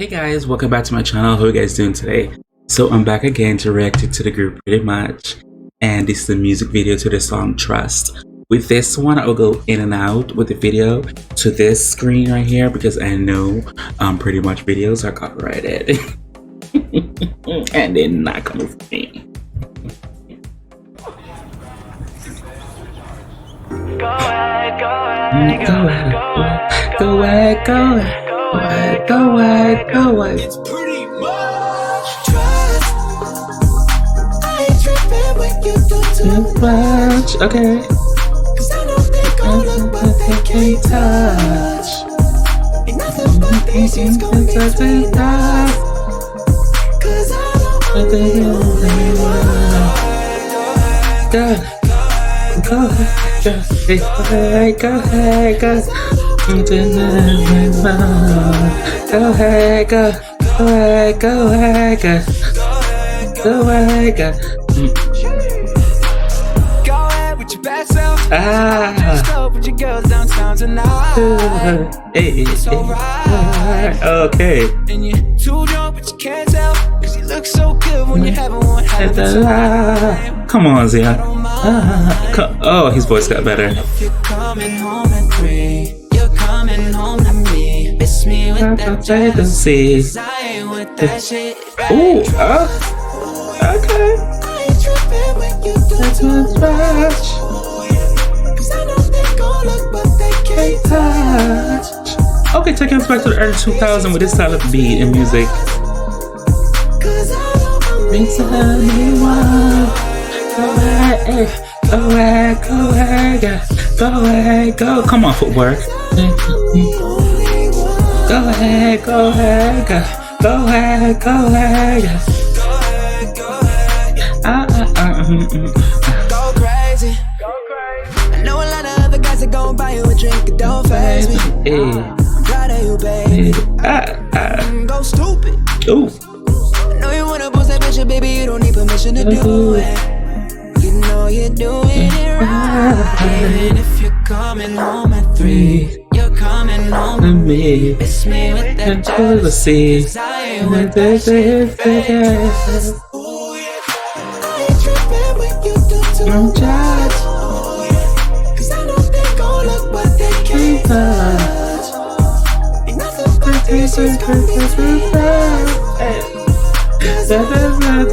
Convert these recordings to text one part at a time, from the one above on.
Hey guys, welcome back to my channel. How are you guys doing today? So I'm back again to react to the group Pretty Much, and this is the music video to the song Trust. With this one, I'll go in and out with the video to this screen right here because I know Pretty Much videos are copyrighted and they're not coming from me. Go away, go away, go away, go away, go away. Go away, go away. It's pretty much trust. I ain't tripping when you do too much. Okay. Cause I know they gon' look but they can't touch. Ain't nothing but these things gon' get me lost. Cause I don't want they Go ahead, go ahead, go ahead. Go ahead, go ahead, go ahead, go ahead, go. Go ahead with your bad self. Ah. Go with your girls downtown tonight. Hey, It's alright. okay. And you're too drunk but you can't tell. Cause you look so good when you're having one hell of a time. Come on, Zia. Oh, his voice got better. If you're coming home at 3, you're coming home to me. Miss me with that jealousy. Cause I ain't with that shit. Ooh, okay. I ain't tripping when you do too much. Cause I know they gon' look but they can't touch. Okay, taking us back to the early 2000s with this style of beat and music. Cause I don't Makes anyone. Go ahead, go ahead, go ahead, go ahead, go. Come on, footwork. Go ahead, go ahead, go ahead, go ahead. go crazy. I know a lot of other guys that gon' buy you a drink that don't faze me. I'm proud of you, baby. Go stupid. Ooh. I know you wanna post that picture, baby. You don't need permission to do it. You know you're doing it right. Even if you're coming home at 3, you're coming home to me. Miss me with that jealousy. Cause I ain't with that shit. I ain't tripping when you do too much. Cause I know they gon' look but they can't touch. Ain't nothing but these things gon' get me back. Go ahead,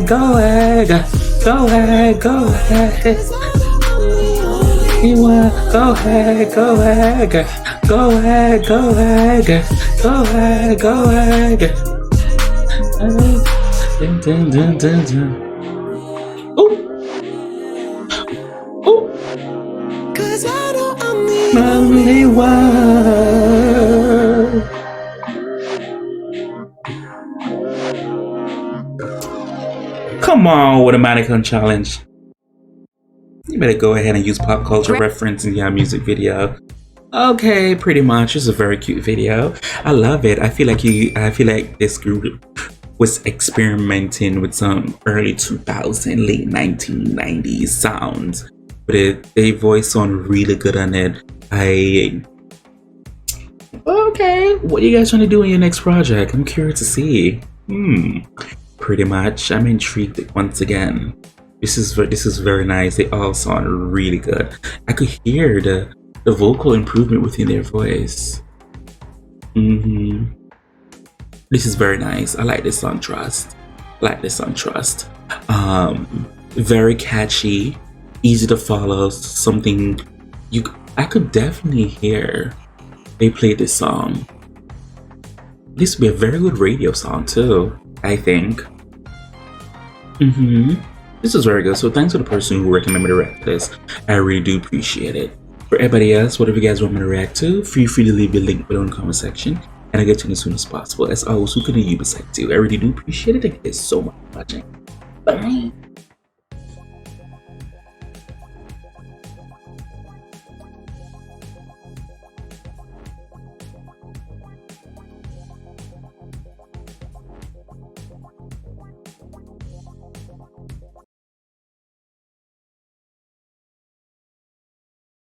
go ahead, go ahead, go ahead, go ahead. Go ahead, go ahead, go ahead, go ahead, go ahead, go ahead. Ooh, ooh. Cause I know I'm the Only one. Come on with a mannequin challenge. You better go ahead and use pop culture reference in your music video. Okay, Pretty Much. It's a very cute video. I love it. I feel like this group was experimenting with some early 2000s, late 1990s sounds. But they voice sound really good on it. Okay, what are you guys trying to do in your next project? I'm curious to see. Pretty Much. I'm intrigued once again. This is very nice. They all sound really good. I could hear the vocal improvement within their voice. This is very nice. I like this song Trust. Very catchy, easy to follow. Something I could definitely hear they played this song. This would be a very good radio song too, I think. This is very good. So thanks to the person who recommended me to react to this. I really do appreciate it. For everybody else, whatever you guys want me to react to, feel free to leave your link below in the comment section, and I'll get to it as soon as possible. As always, who can you decide to? I really do appreciate it. Thank you guys so much for watching. Bye.